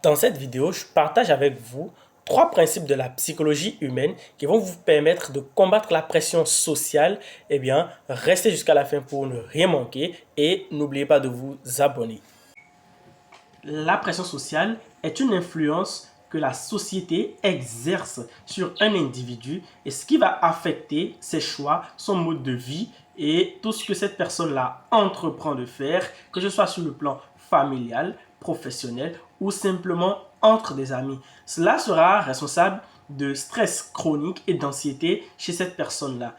Dans cette vidéo, je partage avec vous 3 principes de la psychologie humaine qui vont vous permettre de combattre la pression sociale. Restez jusqu'à la fin pour ne rien manquer et n'oubliez pas de vous abonner. La pression sociale est une influence que la société exerce sur un individu et ce qui va affecter ses choix, son mode de vie et tout ce que cette personne-là entreprend de faire, que ce soit sur le plan familial, professionnel ou simplement entre des amis. Cela sera responsable de stress chronique et d'anxiété chez cette personne-là.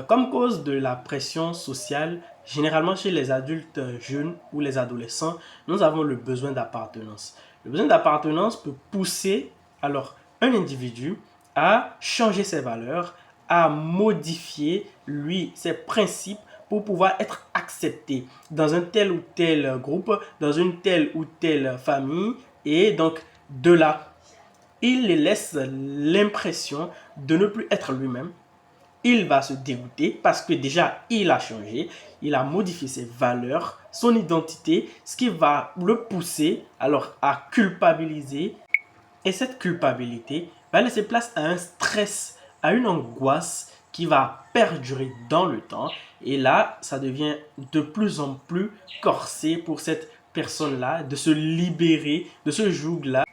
Comme cause de la pression sociale, généralement chez les adultes jeunes ou les adolescents, nous avons le besoin d'appartenance. Le besoin d'appartenance peut pousser alors un individu à changer ses valeurs, à modifier lui ses principes pour pouvoir être accepté dans un tel ou tel groupe, dans une telle ou telle famille. Et donc de là, il laisse l'impression de ne plus être lui-même. Il va se dégoûter parce que déjà, il a changé, il a modifié ses valeurs, son identité, ce qui va le pousser alors à culpabiliser. Et cette culpabilité va laisser place à un stress, à une angoisse qui va perdurer dans le temps. Et là, ça devient de plus en plus corsé pour cette personne-là de se libérer de ce joug-là.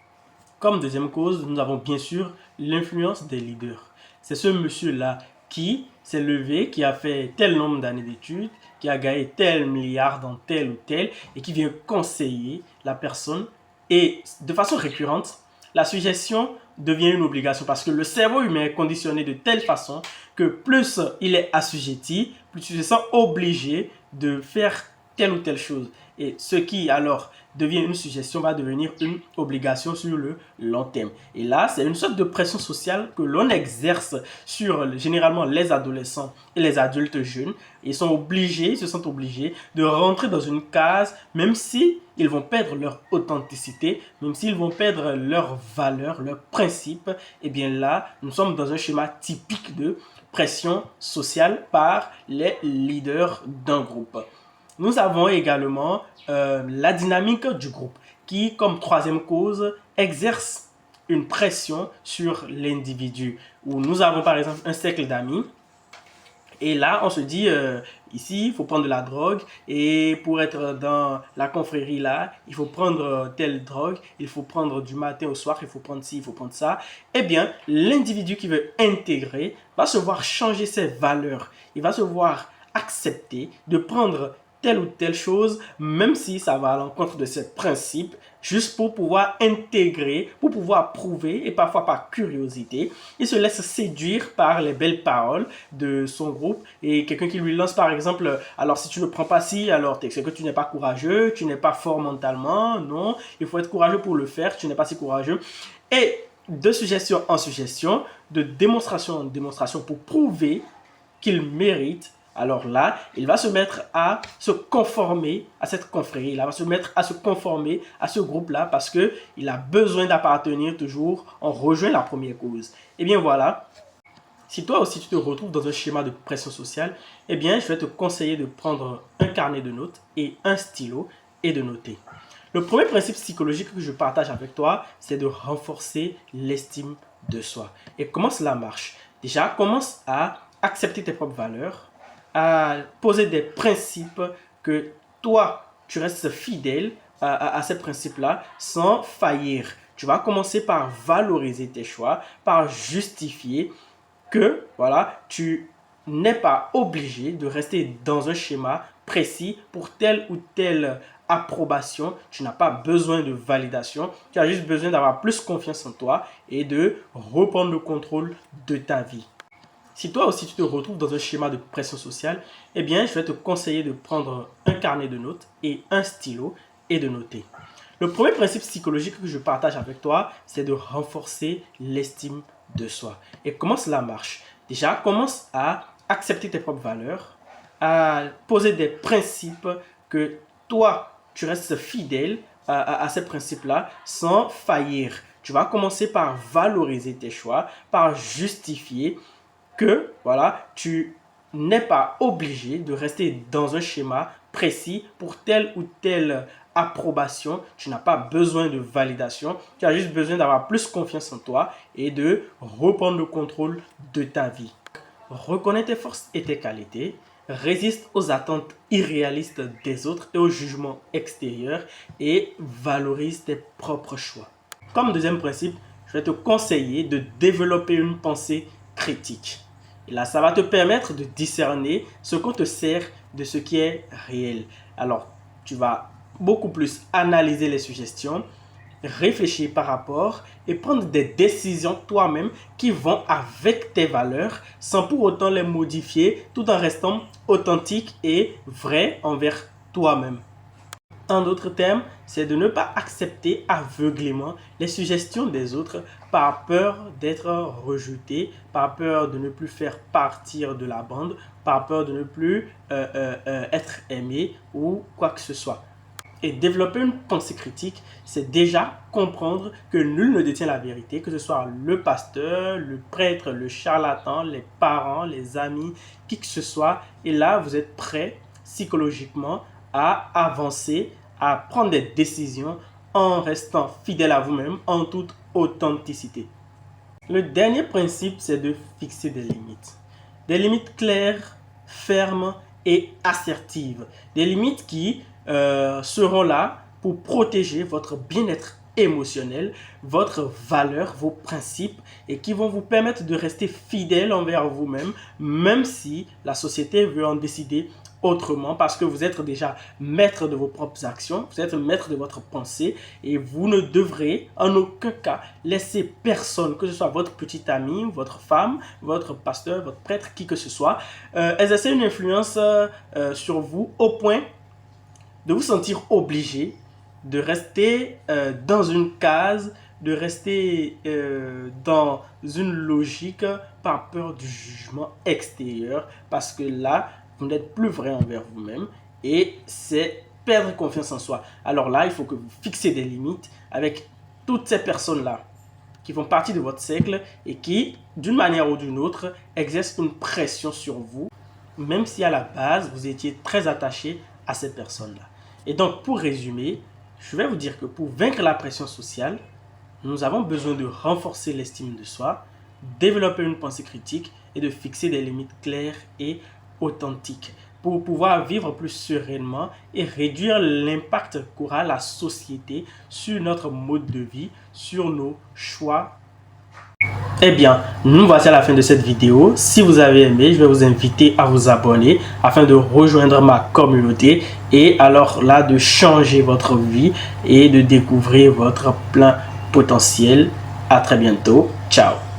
Comme deuxième cause, nous avons bien sûr l'influence des leaders. C'est ce monsieur-là qui s'est levé, qui a fait tel nombre d'années d'études, qui a gagné tel milliard dans tel ou tel, et qui vient conseiller la personne. Et de façon récurrente, la suggestion devient une obligation parce que le cerveau humain est conditionné de telle façon que plus il est assujetti, plus tu te sens obligé de faire telle ou telle chose. Et ce qui alors devient une suggestion va devenir une obligation sur le long terme. Et là, c'est une sorte de pression sociale que l'on exerce sur généralement les adolescents et les adultes jeunes. Ils se sentent obligés de rentrer dans une case, même si ils vont perdre leur authenticité, même s'ils vont perdre leurs valeurs, leurs principes. Et bien là, nous sommes dans un schéma typique de pression sociale par les leaders d'un groupe. Nous avons également la dynamique du groupe qui, comme troisième cause, exerce une pression sur l'individu. Où nous avons par exemple un cercle d'amis et là on se dit ici il faut prendre de la drogue et pour être dans la confrérie là il faut prendre telle drogue, il faut prendre du matin au soir, il faut prendre ci, il faut prendre ça. Eh bien l'individu qui veut intégrer va se voir changer ses valeurs, il va se voir accepter de prendre telle ou telle chose, même si ça va à l'encontre de ses principes, juste pour pouvoir intégrer, pour pouvoir prouver, et parfois par curiosité. Il se laisse séduire par les belles paroles de son groupe, et quelqu'un qui lui lance par exemple, alors si tu ne prends pas ci, alors c'est que tu n'es pas courageux, tu n'es pas fort mentalement, non, il faut être courageux pour le faire, tu n'es pas si courageux. Et de suggestion en suggestion, de démonstration en démonstration pour prouver qu'il mérite. Alors là, il va se mettre à se conformer à cette confrérie, il va se mettre à se conformer à ce groupe-là parce qu'il a besoin d'appartenir toujours, on rejoint la première cause. Et bien voilà, si toi aussi tu te retrouves dans un schéma de pression sociale, eh bien je vais te conseiller de prendre un carnet de notes et un stylo et de noter. Le premier principe psychologique que je partage avec toi, c'est de renforcer l'estime de soi. Et comment cela marche? Déjà, commence à accepter tes propres valeurs, à poser des principes que toi, tu restes fidèle à ces principes-là sans faillir. Tu vas commencer par valoriser tes choix, par justifier que voilà, tu n'es pas obligé de rester dans un schéma précis pour telle ou telle approbation. Tu n'as pas besoin de validation. Tu as juste besoin d'avoir plus confiance en toi et de reprendre le contrôle de ta vie. Si toi aussi tu te retrouves dans un schéma de pression sociale, eh bien je vais te conseiller de prendre un carnet de notes et un stylo et de noter. Le premier principe psychologique que je partage avec toi, c'est de renforcer l'estime de soi. Et comment cela marche? Déjà, commence à accepter tes propres valeurs, à poser des principes que toi, tu restes fidèle à ces principes-là sans faillir. Tu vas commencer par valoriser tes choix, par justifier que voilà, tu n'es pas obligé de rester dans un schéma précis pour telle ou telle approbation. Tu n'as pas besoin de validation. Tu as juste besoin d'avoir plus confiance en toi et de reprendre le contrôle de ta vie. Reconnais tes forces et tes qualités. Résiste aux attentes irréalistes des autres et aux jugements extérieurs et valorise tes propres choix. Comme deuxième principe, je vais te conseiller de développer une pensée critique. Et là, ça va te permettre de discerner ce qu'on te sert de ce qui est réel. Alors, tu vas beaucoup plus analyser les suggestions, réfléchir par rapport et prendre des décisions toi-même qui vont avec tes valeurs sans pour autant les modifier tout en restant authentique et vrai envers toi-même. En d'autres termes, c'est de ne pas accepter aveuglément les suggestions des autres par peur d'être rejeté, par peur de ne plus faire partir de la bande, par peur de ne plus être aimé ou quoi que ce soit. Et développer une pensée critique, c'est déjà comprendre que nul ne détient la vérité, que ce soit le pasteur, le prêtre, le charlatan, les parents, les amis, qui que ce soit. Et là, vous êtes prêt psychologiquement à avancer, à prendre des décisions en restant fidèle à vous-même, en toute authenticité. Le dernier principe, c'est de fixer des limites. Des limites claires, fermes et assertives. Des limites qui seront là pour protéger votre bien-être émotionnel, votre valeur, vos principes et qui vont vous permettre de rester fidèle envers vous-même, même si la société veut en décider autrement parce que vous êtes déjà maître de vos propres actions, vous êtes maître de votre pensée et vous ne devrez en aucun cas laisser personne, que ce soit votre petit ami, votre femme, votre pasteur, votre prêtre, qui que ce soit, exercer une influence sur vous au point de vous sentir obligé de rester dans une case, de rester dans une logique par peur du jugement extérieur parce que là, vous n'êtes plus vrai envers vous-même et c'est perdre confiance en soi. Alors là, il faut que vous fixiez des limites avec toutes ces personnes-là qui font partie de votre cercle et qui, d'une manière ou d'une autre, exercent une pression sur vous, même si à la base, vous étiez très attaché à ces personnes-là. Et donc, pour résumer, je vais vous dire que pour vaincre la pression sociale, nous avons besoin de renforcer l'estime de soi, développer une pensée critique et de fixer des limites claires et authentiques pour pouvoir vivre plus sereinement et réduire l'impact qu'aura la société sur notre mode de vie, sur nos choix. Eh bien, nous voici à la fin de cette vidéo. Si vous avez aimé, je vais vous inviter à vous abonner afin de rejoindre ma communauté et alors là de changer votre vie et de découvrir votre plein potentiel. À très bientôt. Ciao.